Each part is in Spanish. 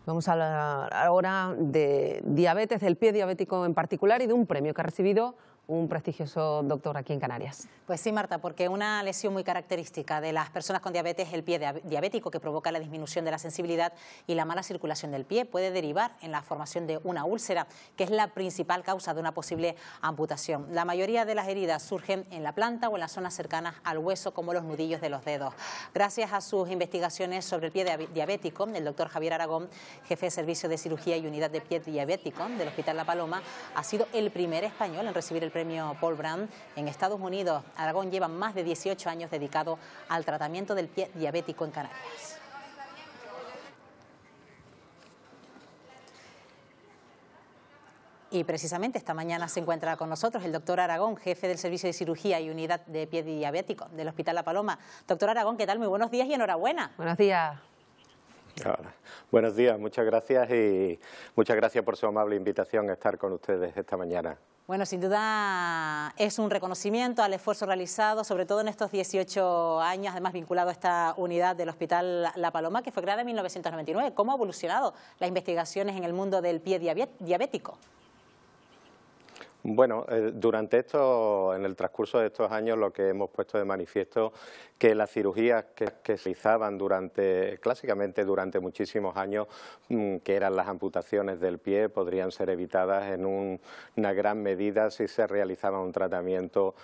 Vamos a hablar ahora de diabetes, del pie diabético en particular y de un premio que ha recibido un prestigioso doctor aquí en Canarias. Pues sí, Marta, porque una lesión muy característica de las personas con diabetes es el pie diabético, que provoca la disminución de la sensibilidad y la mala circulación del pie. Puede derivar en la formación de una úlcera, que es la principal causa de una posible amputación. La mayoría de las heridas surgen en la planta o en las zonas cercanas al hueso, como los nudillos de los dedos. Gracias a sus investigaciones sobre el pie diabético, el doctor Javier Aragón, jefe de Servicio de Cirugía y Unidad de Pie Diabético del Hospital La Paloma, ha sido el primer español en recibir el premio Paul Brand en Estados Unidos. Aragón lleva más de 18 años dedicado al tratamiento del pie diabético en Canarias. Y precisamente esta mañana se encuentra con nosotros el doctor Aragón, jefe del Servicio de Cirugía y Unidad de Pie Diabético del Hospital La Paloma. Doctor Aragón, ¿qué tal? Muy buenos días y enhorabuena. Buenos días. Hola. Buenos días, muchas gracias y muchas gracias por su amable invitación a estar con ustedes esta mañana. Bueno, sin duda es un reconocimiento al esfuerzo realizado, sobre todo en estos 18 años, además vinculado a esta unidad del Hospital La Paloma, que fue creada en 1999. ¿Cómo ha evolucionado las investigaciones en el mundo del pie diabético? Bueno, en el transcurso de estos años lo que hemos puesto de manifiesto que las cirugías que se realizaban clásicamente durante muchísimos años, que eran las amputaciones del pie, podrían ser evitadas en una gran medida si se realizaba un tratamiento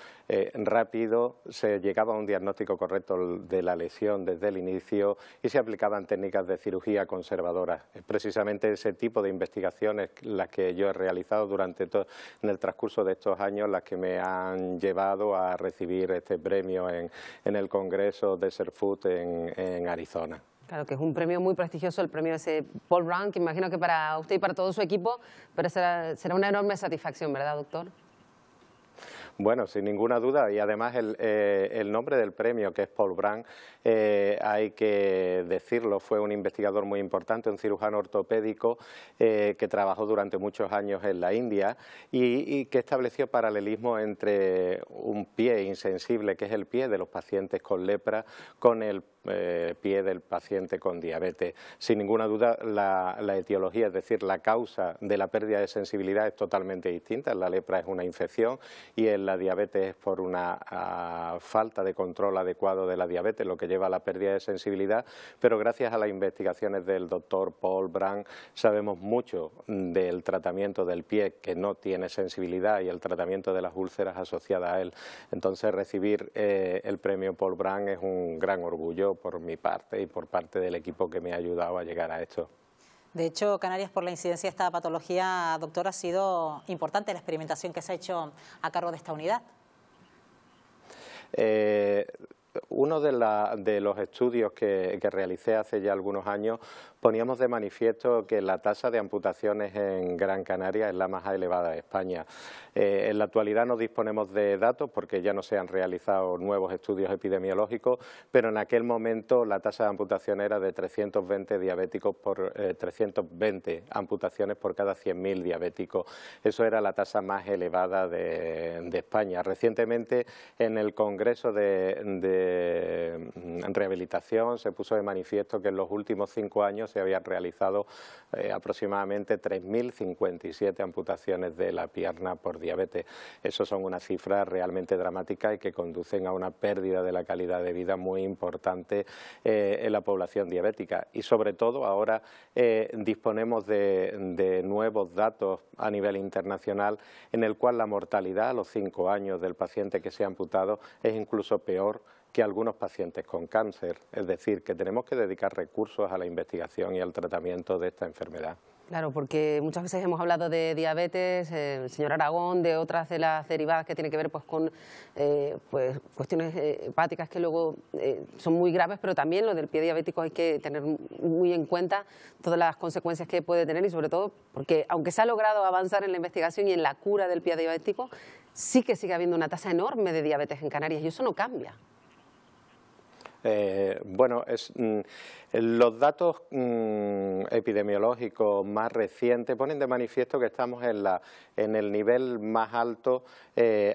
rápido, se llegaba a un diagnóstico correcto de la lesión desde el inicio y se aplicaban técnicas de cirugía conservadoras. Es precisamente ese tipo de investigaciones las que yo he realizado en el transcurso de estos años, las que me han llevado a recibir este premio en el Congreso de SERFUT en Arizona. Claro que es un premio muy prestigioso, el premio ese Paul Brand, que imagino que para usted y para todo su equipo, pero será una enorme satisfacción, ¿verdad, doctor? Bueno, sin ninguna duda, y además el nombre del premio, que es Paul Brand, hay que decirlo, fue un investigador muy importante, un cirujano ortopédico que trabajó durante muchos años en la India y que estableció paralelismo entre un pie insensible, que es el pie de los pacientes con lepra, con el pie del paciente con diabetes. Sin ninguna duda, la etiología, es decir, la causa de la pérdida de sensibilidad es totalmente distinta. La lepra es una infección y en la diabetes es por una falta de control adecuado de la diabetes, lo que lleva a la pérdida de sensibilidad, pero gracias a las investigaciones del doctor Paul Brand sabemos mucho del tratamiento del pie que no tiene sensibilidad y el tratamiento de las úlceras asociadas a él. Entonces recibir el premio Paul Brand es un gran orgullo por mi parte y por parte del equipo que me ha ayudado a llegar a esto. De hecho, Canarias, por la incidencia de esta patología, doctor, ha sido importante la experimentación que se ha hecho a cargo de esta unidad. Uno de los estudios que realicé hace ya algunos años poníamos de manifiesto que la tasa de amputaciones en Gran Canaria es la más elevada de España. En la actualidad no disponemos de datos porque ya no se han realizado nuevos estudios epidemiológicos, pero en aquel momento la tasa de amputación era de 320 diabéticos por 320 amputaciones por cada 100.000 diabéticos. Eso era la tasa más elevada de España. Recientemente en el Congreso de Rehabilitación se puso de manifiesto que en los últimos 5 años se habían realizado aproximadamente 3.057 amputaciones de la pierna por diabetes. Eso son unas cifras realmente dramáticas y que conducen a una pérdida de la calidad de vida muy importante en la población diabética. Y sobre todo ahora disponemos de nuevos datos a nivel internacional en el cual la mortalidad a los 5 años del paciente que se ha amputado es incluso peor que algunos pacientes con cáncer. Es decir, que tenemos que dedicar recursos a la investigación y al tratamiento de esta enfermedad. Claro, porque muchas veces hemos hablado de diabetes, el señor Aragón, de otras de las derivadas que tienen que ver con cuestiones hepáticas que luego son muy graves, pero también lo del pie diabético hay que tener muy en cuenta todas las consecuencias que puede tener y sobre todo porque aunque se ha logrado avanzar en la investigación y en la cura del pie diabético, sí que sigue habiendo una tasa enorme de diabetes en Canarias y eso no cambia. Bueno, los datos epidemiológicos más recientes ponen de manifiesto que estamos en el nivel más alto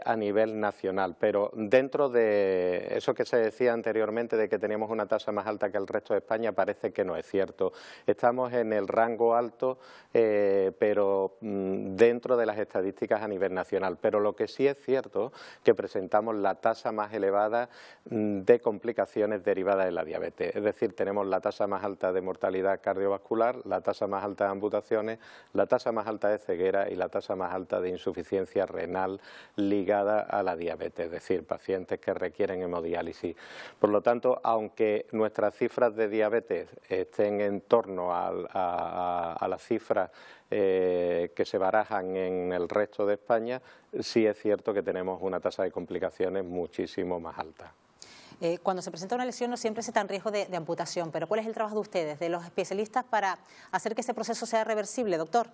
a nivel nacional, pero dentro de eso que se decía anteriormente de que teníamos una tasa más alta que el resto de España, parece que no es cierto. Estamos en el rango alto, pero dentro de las estadísticas a nivel nacional. Pero lo que sí es cierto que presentamos la tasa más elevada de complicaciones derivadas de la diabetes. Es decir, tenemos la tasa más alta de mortalidad cardiovascular, la tasa más alta de amputaciones, la tasa más alta de ceguera y la tasa más alta de insuficiencia renal ligada a la diabetes, es decir, pacientes que requieren hemodiálisis. Por lo tanto, aunque nuestras cifras de diabetes estén en torno a las cifras que se barajan en el resto de España, sí es cierto que tenemos una tasa de complicaciones muchísimo más alta. Cuando se presenta una lesión no siempre se está en riesgo de amputación, pero ¿cuál es el trabajo de ustedes, de los especialistas, para hacer que ese proceso sea reversible, doctor?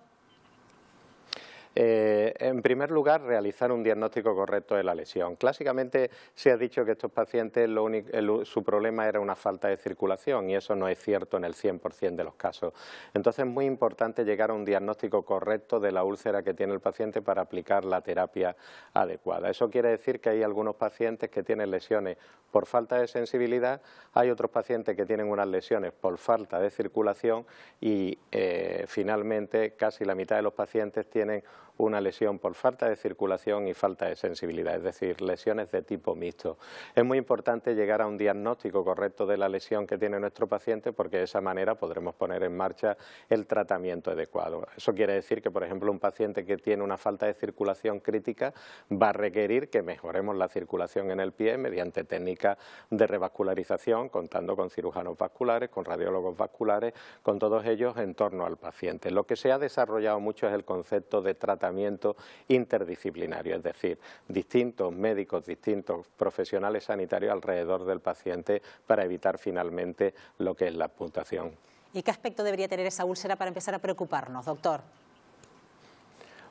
En primer lugar, realizar un diagnóstico correcto de la lesión. Clásicamente se ha dicho que estos pacientes su problema era una falta de circulación y eso no es cierto en el 100% de los casos. Entonces es muy importante llegar a un diagnóstico correcto de la úlcera que tiene el paciente para aplicar la terapia adecuada. Eso quiere decir que hay algunos pacientes que tienen lesiones por falta de sensibilidad, hay otros pacientes que tienen unas lesiones por falta de circulación y finalmente casi la mitad de los pacientes tienen una lesión por falta de circulación y falta de sensibilidad, es decir, lesiones de tipo mixto. Es muy importante llegar a un diagnóstico correcto de la lesión que tiene nuestro paciente porque de esa manera podremos poner en marcha el tratamiento adecuado. Eso quiere decir que, por ejemplo, un paciente que tiene una falta de circulación crítica va a requerir que mejoremos la circulación en el pie mediante técnicas de revascularización, contando con cirujanos vasculares, con radiólogos vasculares, con todos ellos en torno al paciente. Lo que se ha desarrollado mucho es el concepto de tratamiento interdisciplinario, es decir, distintos médicos, distintos profesionales sanitarios alrededor del paciente para evitar finalmente lo que es la amputación. ¿Y qué aspecto debería tener esa úlcera para empezar a preocuparnos, doctor?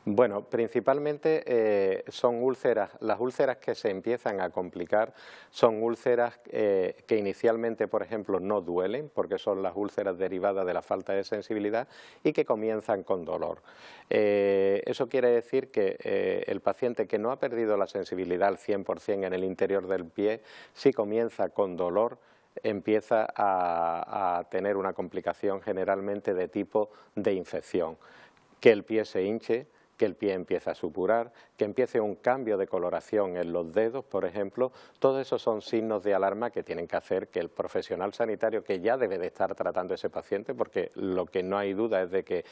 Bueno, principalmente son úlceras, las úlceras que se empiezan a complicar son úlceras que inicialmente, por ejemplo, no duelen, porque son las úlceras derivadas de la falta de sensibilidad y que comienzan con dolor. Eso quiere decir que el paciente que no ha perdido la sensibilidad al 100% en el interior del pie, si comienza con dolor, empieza a tener una complicación generalmente de tipo de infección, que el pie se hinche, que el pie empieza a supurar, que empiece un cambio de coloración en los dedos, por ejemplo. Todos esos son signos de alarma que tienen que hacer que el profesional sanitario, que ya debe de estar tratando a ese paciente, porque lo que no hay duda es de que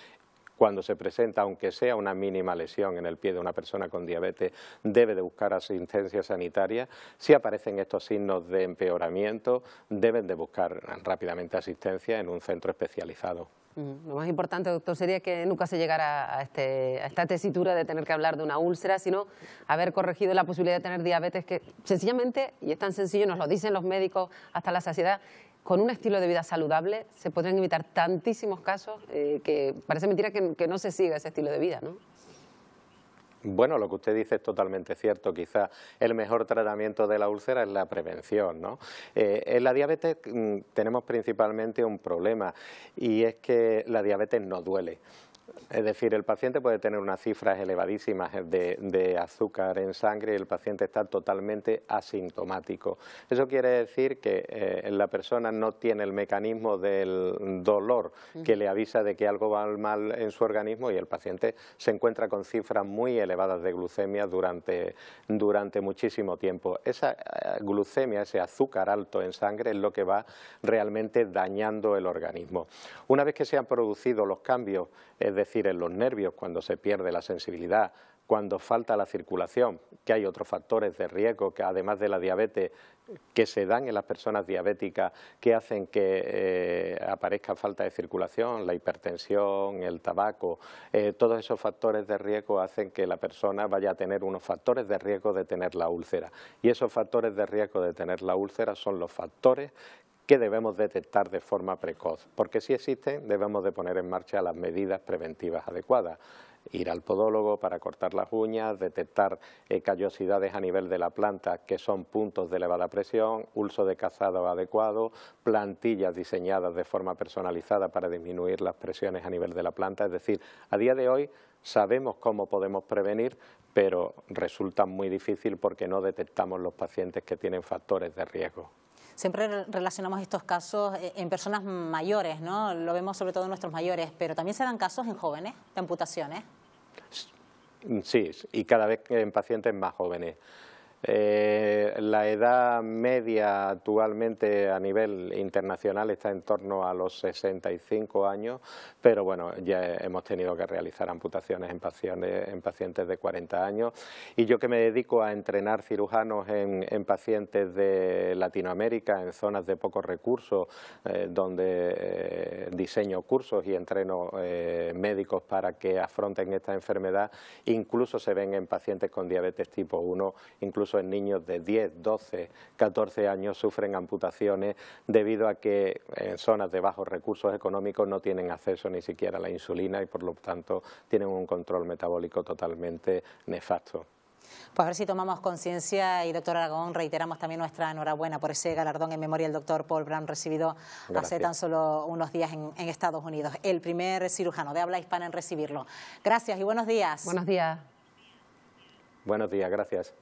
cuando se presenta, aunque sea una mínima lesión en el pie de una persona con diabetes, debe de buscar asistencia sanitaria. Si aparecen estos signos de empeoramiento, deben de buscar rápidamente asistencia en un centro especializado. Lo más importante, doctor, sería que nunca se llegara a esta tesitura de tener que hablar de una úlcera, sino haber corregido la posibilidad de tener diabetes, que sencillamente, y es tan sencillo, nos lo dicen los médicos hasta la saciedad, con un estilo de vida saludable se podrían evitar tantísimos casos que parece mentira que no se siga ese estilo de vida, ¿no? Bueno, lo que usted dice es totalmente cierto. Quizá el mejor tratamiento de la úlcera es la prevención, ¿no? En la diabetes tenemos principalmente un problema y es que la diabetes no duele. Es decir, el paciente puede tener unas cifras elevadísimas de azúcar en sangre y el paciente está totalmente asintomático. Eso quiere decir que la persona no tiene el mecanismo del dolor que le avisa de que algo va mal en su organismo y el paciente se encuentra con cifras muy elevadas de glucemia durante muchísimo tiempo. Esa glucemia, ese azúcar alto en sangre es lo que va realmente dañando el organismo. Una vez que se han producido los cambios, es decir, en los nervios, cuando se pierde la sensibilidad, cuando falta la circulación, que hay otros factores de riesgo que además de la diabetes que se dan en las personas diabéticas que hacen que aparezca falta de circulación, la hipertensión, el tabaco, todos esos factores de riesgo hacen que la persona vaya a tener unos factores de riesgo de tener la úlcera. Y esos factores de riesgo de tener la úlcera son los factores que debemos detectar de forma precoz, porque si existen debemos de poner en marcha las medidas preventivas adecuadas. Ir al podólogo para cortar las uñas, detectar callosidades a nivel de la planta que son puntos de elevada presión, uso de cazado adecuado, plantillas diseñadas de forma personalizada para disminuir las presiones a nivel de la planta. Es decir, a día de hoy sabemos cómo podemos prevenir, pero resulta muy difícil porque no detectamos los pacientes que tienen factores de riesgo. Siempre relacionamos estos casos en personas mayores, ¿no? Lo vemos sobre todo en nuestros mayores, pero también se dan casos en jóvenes de amputaciones. Sí, y cada vez en pacientes más jóvenes. La edad media actualmente a nivel internacional está en torno a los 65 años, pero bueno, ya hemos tenido que realizar amputaciones en pacientes de 40 años. Y yo que me dedico a entrenar cirujanos en pacientes de Latinoamérica, en zonas de pocos recursos, donde diseño cursos y entreno médicos para que afronten esta enfermedad, incluso se ven en pacientes con diabetes tipo 1, incluso en niños de 10, 12, 14 años sufren amputaciones debido a que en zonas de bajos recursos económicos no tienen acceso ni siquiera a la insulina y por lo tanto tienen un control metabólico totalmente nefasto. Pues a ver si tomamos conciencia y, doctor Aragón, reiteramos también nuestra enhorabuena por ese galardón en memoria del doctor Paul Brown recibido hace tan solo unos días en Estados Unidos. El primer cirujano de habla hispana en recibirlo. Gracias y buenos días. Buenos días. Buenos días, gracias.